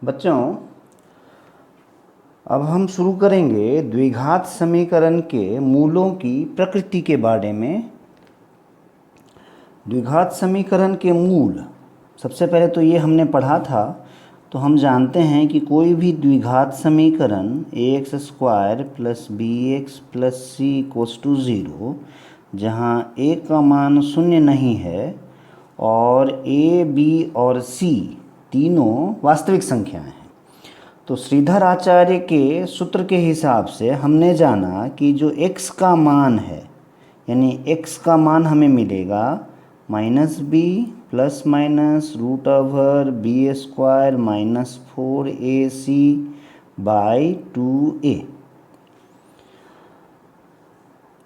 बच्चों, अब हम शुरू करेंगे द्विघात समीकरण के मूलों की प्रकृति के बारे में। द्विघात समीकरण के मूल, सबसे पहले तो ये हमने पढ़ा था। तो हम जानते हैं कि कोई भी द्विघात समीकरण ax² + bx + c = 0, जहाँ a का मान शून्य नहीं है और a, b और c तीनों वास्तविक संख्याएं हैं। तो श्रीधर आचार्य के सूत्र के हिसाब से हमने जाना कि जो x का मान है, यानी x का मान हमें मिलेगा -b ± √b² - 4ac/2a।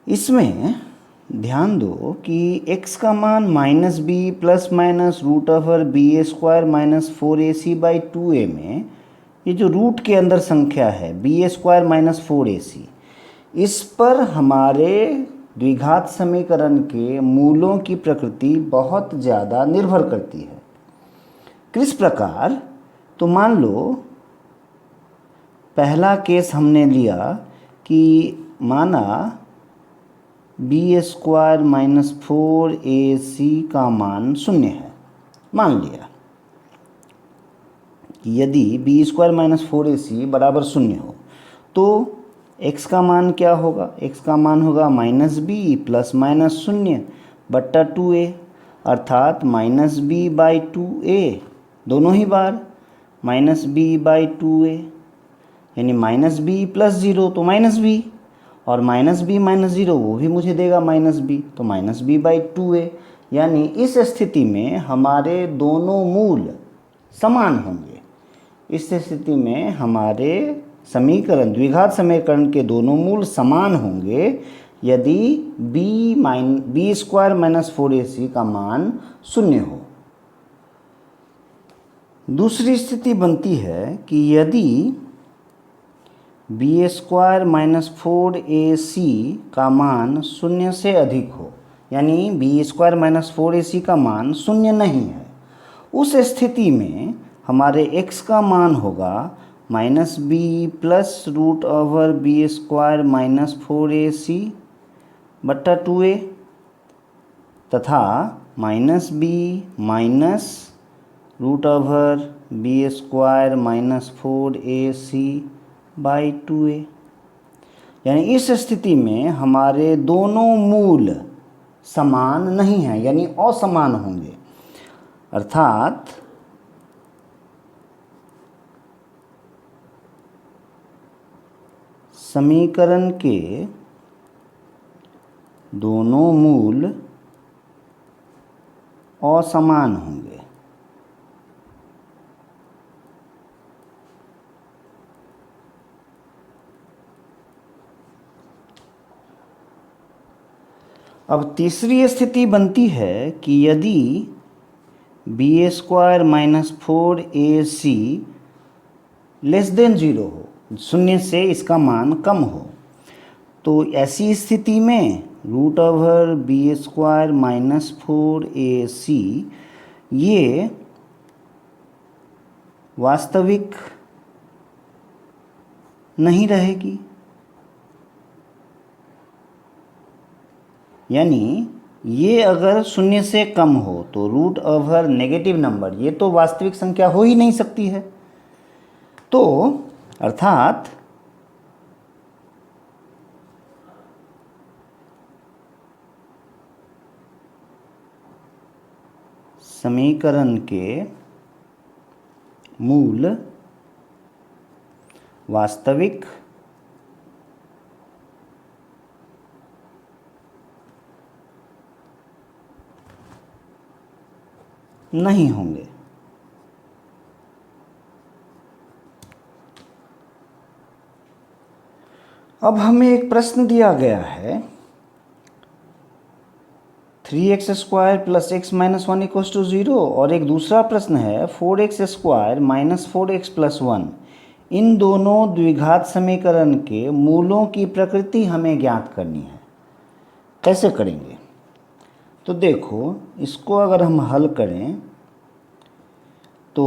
इसमें ध्यान दो कि x का मान -b ± √b² - 4ac/2a में ये जो रूट के अंदर संख्या है b² - 4ac, इस पर हमारे द्विघात समीकरण के मूलों की प्रकृति बहुत ज़्यादा निर्भर करती है। किस प्रकार? तो मान लो पहला केस हमने लिया कि माना b² - 4ac का मान शून्य है। मान लिया कि यदि b² - 4ac बराबर शून्य हो तो x का मान क्या होगा? x का मान होगा -b ± 0/2a, अर्थात -b/2a दोनों ही बार -b/2a, यानी -b + 0 तो -b, और -b - 0 वो भी मुझे देगा -b, तो -b/2a। यानी इस स्थिति में हमारे दोनों मूल समान होंगे। इस स्थिति में हमारे समीकरण, द्विघात समीकरण के दोनों मूल समान होंगे यदि b² - 4ac का मान शून्य हो। दूसरी स्थिति बनती है कि यदि b² - 4ac का मान शून्य से अधिक हो, यानी b² - 4ac का मान शून्य नहीं है, उस स्थिति में हमारे x का मान होगा -b + √b² - 4ac/2a, तथा -b - √b² - 4ac/2a। यानी इस स्थिति में हमारे दोनों मूल समान नहीं हैं, यानी असमान होंगे। अर्थात समीकरण के दोनों मूल असमान होंगे। अब तीसरी स्थिति बनती है कि यदि b² - 4ac <0 हो, शून्य से इसका मान कम हो, तो ऐसी स्थिति में √b² - 4ac ये वास्तविक नहीं रहेगी। यानी ये अगर शून्य से कम हो तो √ नेगेटिव नंबर, ये तो वास्तविक संख्या हो ही नहीं सकती है। तो अर्थात समीकरण के मूल वास्तविक नहीं होंगे। अब हमें एक प्रश्न दिया गया है 3x² + x - 1 = 0, और एक दूसरा प्रश्न है 4x² - 4x + 1। इन दोनों द्विघात समीकरण के मूलों की प्रकृति हमें ज्ञात करनी है। कैसे करेंगे? तो देखो, इसको अगर हम हल करें तो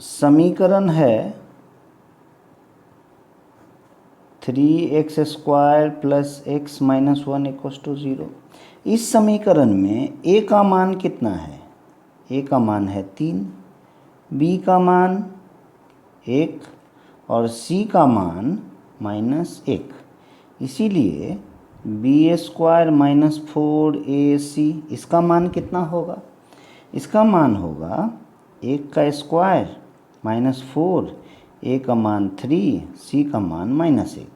समीकरण है 3x² plus x minus 1 equals to 0। इस समीकरण में a का मान कितना है? a का मान है 3, b का मान 1 और c का मान -1। इसीलिए b² माइनस 4ac इसका मान कितना होगा? इसका मान होगा 1 का स्क्वायर माइनस 4, a का मान 3, c का मान -1।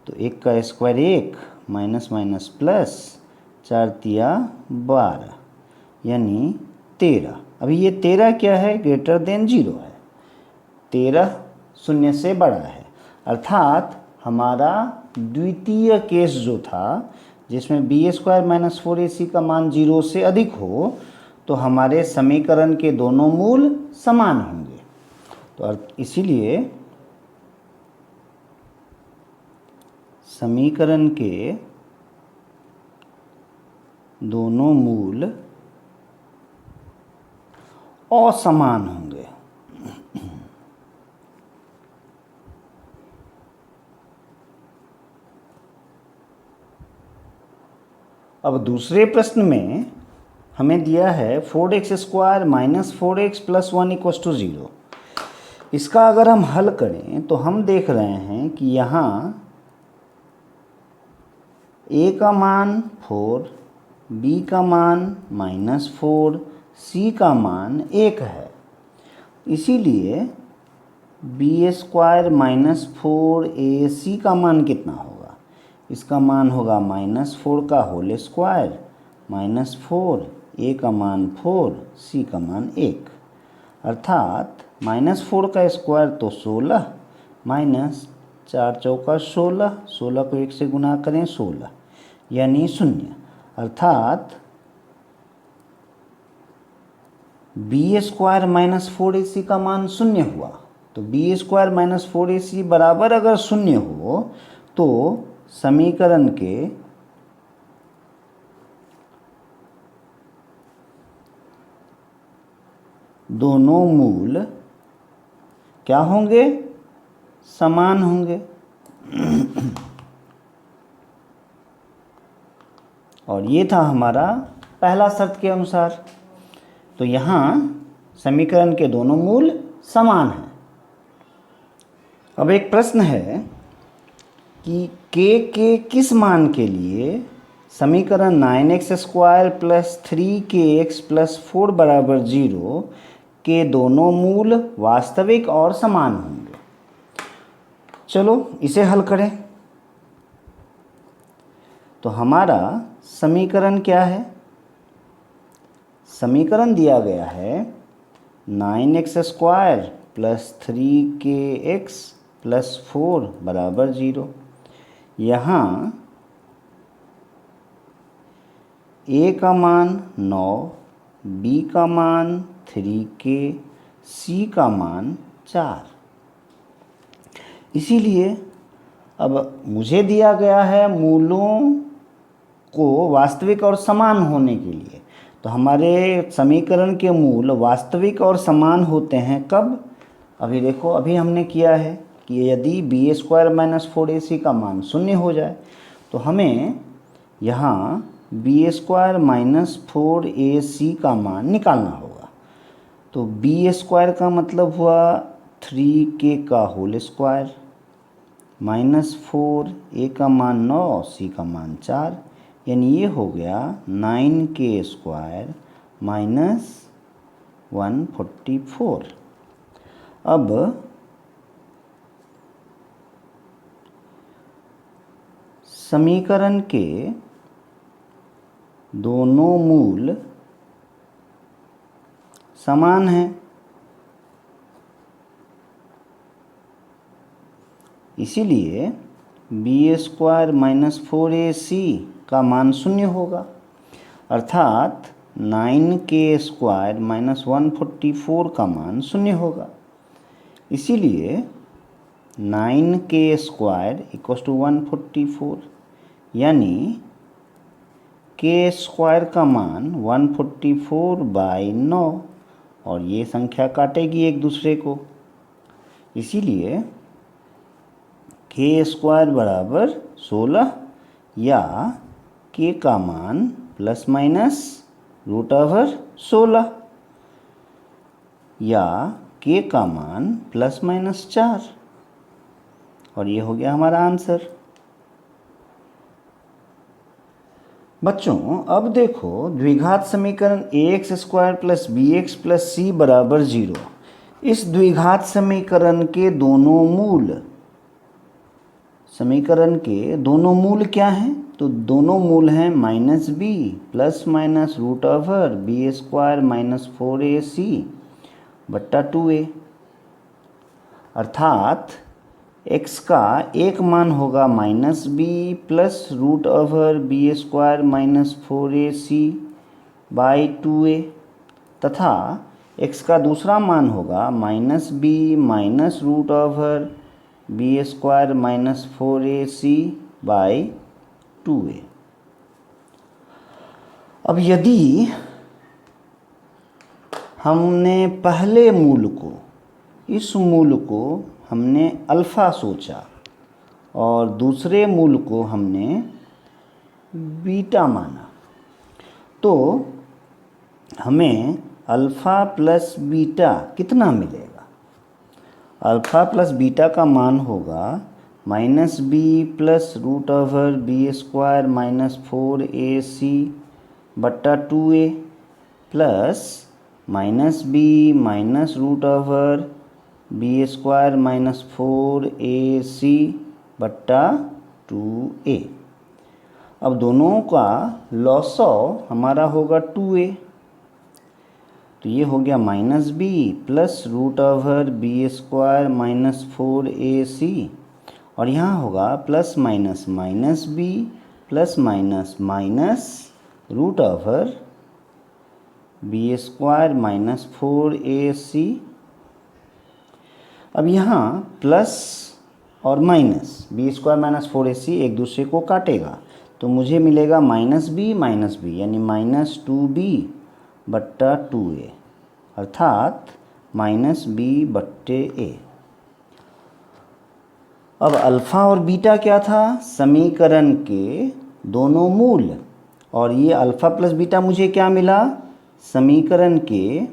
तो 1 का स्क्वायर 1 माइनस माइनस प्लस 4 तिया 12 यानी 13। अभी ये 13 क्या है? ग्रेटर देन 0 है। 13 0 से बड़ा है, अर्थात हमारा द्वितीय केस जो था जिसमें b² माइनस 4ac का मान 0 से अधिक हो तो हमारे समीकरण के दोनों मूल समान होंगे। तो इसीलिए समीकरण के दोनों मूल असमान होंगे। अब दूसरे प्रश्न में हमें दिया है 4x² minus 4x plus 1 equals to 0। इसका अगर हम हल करें तो हम देख रहे हैं कि यहाँ a का मान 4, b का मान -4, c का मान 1 है। इसीलिए b² माइनस 4ac का मान कितना होगा? इसका मान होगा -4 का होल स्क्वायर -4, a का मान 4, c का मान 1, अर्थात -4 का स्क्वायर तो 16 माइनस 4 चौका 16, 16 को 1 से गुना करें 16 यानी 0, अर्थात b² माइनस 4ac का मान 0 हुआ। तो b² माइनस 4ac बराबर अगर 0 हो तो समीकरण के दोनों मूल क्या होंगे? समान होंगे। और ये था हमारा पहला शर्त के अनुसार। तो यहाँ समीकरण के दोनों मूल समान हैं। अब एक प्रश्न है कि k के किस मान के लिए समीकरण 9x² प्लस 3kx प्लस 4 बराबर 0 के दोनों मूल वास्तविक और समान होंगे। चलो इसे हल करें। तो हमारा समीकरण क्या है? समीकरण दिया गया है 9x² प्लस 3kx प्लस 4 बराबर 0। यहाँ a का मान 9, b का मान 3k, c का मान 4। इसीलिए अब मुझे दिया गया है मूलों को वास्तविक और समान होने के लिए। तो हमारे समीकरण के मूल वास्तविक और समान होते हैं कब? अभी देखो, अभी हमने किया है कि यदि b² माइनस 4ac का मान 0 हो जाए तो हमें यहाँ b² माइनस 4ac का मान निकालना होगा। तो b² का मतलब हुआ 3k का होल स्क्वायर -4, a का मान 9, c का मान 4, यानी ये हो गया 9k² माइनस 144। अब समीकरण के दोनों मूल समान हैं। इसीलिए b² माइनस 4ac का मान 0 होगा, अर्थात 9k² माइनस 144 का मान 0 होगा। इसीलिए 9k² इक्वस टू 144 यानी k² का मान 144/9 और ये संख्या काटेगी एक दूसरे को, इसीलिए k² बराबर 16 या k का मान प्लस माइनस √16 या k का मान प्लस माइनस 4, और ये हो गया हमारा आंसर। बच्चों अब देखो द्विघात समीकरण ax² plus bx plus c बराबर 0, इस द्विघात समीकरण के दोनों मूल क्या हैं? तो दोनों मूल हैं -b plus minus √b² minus 4ac बट्टा 2a, अर्थात x का एक मान होगा -b plus √b² minus 4ac by 2a, तथा x का दूसरा मान होगा -b minus √b² minus 4ac by 2a। अब यदि हमने पहले मूल को, इस मूल को हमने अल्फ़ा सोचा और दूसरे मूल को हमने बीटा माना, तो हमें अल्फ़ा प्लस बीटा कितना मिलेगा? अल्फ़ा प्लस बीटा का मान होगा -b plus √b² minus 4ac बट्टा 2a plus -b minus √b² minus 4ac बट्टा 2a। अब दोनों का लॉसव हमारा होगा 2a, तो ये हो गया -b plus √b² minus 4ac, और यहाँ होगा plus minus -b plus minus minus √b² minus 4ac। अब यहाँ प्लस और माइनस b² माइनस 4ac एक दूसरे को काटेगा, तो मुझे मिलेगा -b माइनस b यानी -2b बट्टा 2a, अर्थात -b बट्टे a। अब अल्फ़ा और बीटा क्या था? समीकरण के दोनों मूल, और ये अल्फ़ा प्लस बीटा मुझे क्या मिला? समीकरण के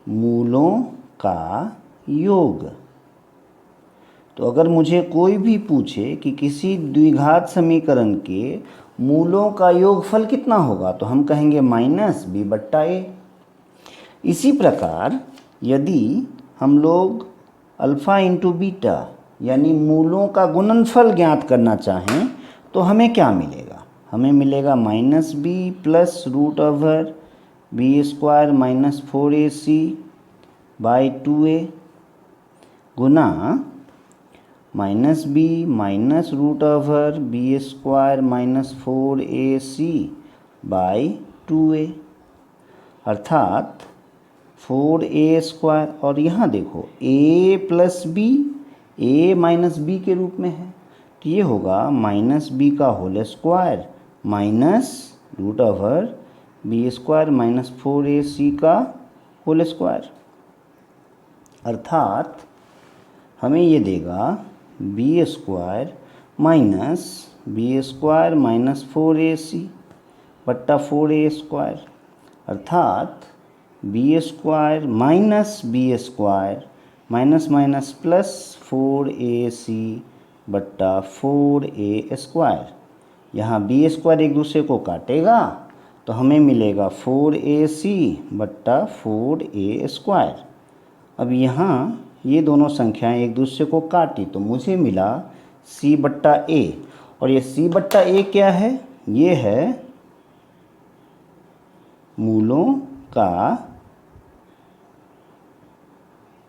मूलों का योग। तो अगर मुझे कोई भी पूछे कि किसी द्विघात समीकरण के मूलों का योगफल कितना होगा, तो हम कहेंगे -b बट्टा a। इसी प्रकार यदि हम लोग अल्फ़ा इंटू बीटा यानी मूलों का गुणनफल ज्ञात करना चाहें, तो हमें क्या मिलेगा? हमें मिलेगा -b plus √b² minus 4ac by 2a Guna -b minus √b² minus 4ac by 2a, अर्थात 4a²। और यहाँ देखो a plus b a minus b के रूप में है, तो ये होगा -b का whole square minus √b² minus 4ac का होल स्क्वायर, अर्थात हमें ये देगा b² minus b² minus 4ac बट्टा 4a², अर्थात b² minus b² minus minus plus 4ac बट्टा 4a²। यहाँ b² एक दूसरे को काटेगा, तो हमें मिलेगा 4ac बट्टा 4a²। अब यहाँ ये दोनों संख्याएं एक दूसरे को काटी, तो मुझे मिला c बट्टा a, और ये c बट्टा a क्या है? ये है मूलों का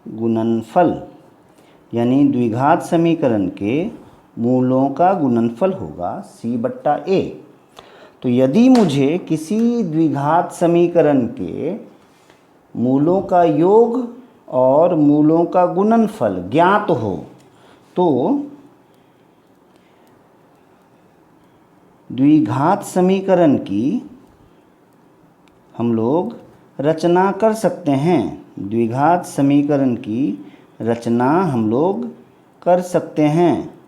गुणनफल, यानी द्विघात समीकरण के मूलों का गुणनफल होगा c बट्टा a। तो यदि मुझे किसी द्विघात समीकरण के मूलों का योग और मूलों का गुणनफल ज्ञात हो, तो द्विघात समीकरण की हम लोग रचना कर सकते हैं। द्विघात समीकरण की रचना हम लोग कर सकते हैं।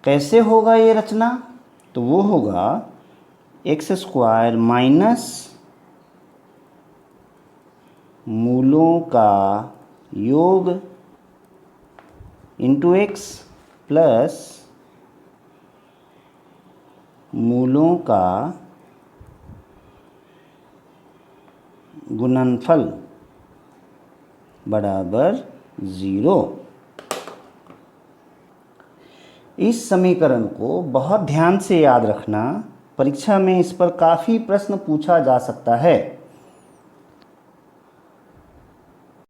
कैसे होगा ये रचना? तो वो होगा एक्स स्क्वायर माइनस मूलों का योग इंटू एक्स प्लस मूलों का गुणनफल बराबर 0। इस समीकरण को बहुत ध्यान से याद रखना, परीक्षा में इस पर काफ़ी प्रश्न पूछा जा सकता है।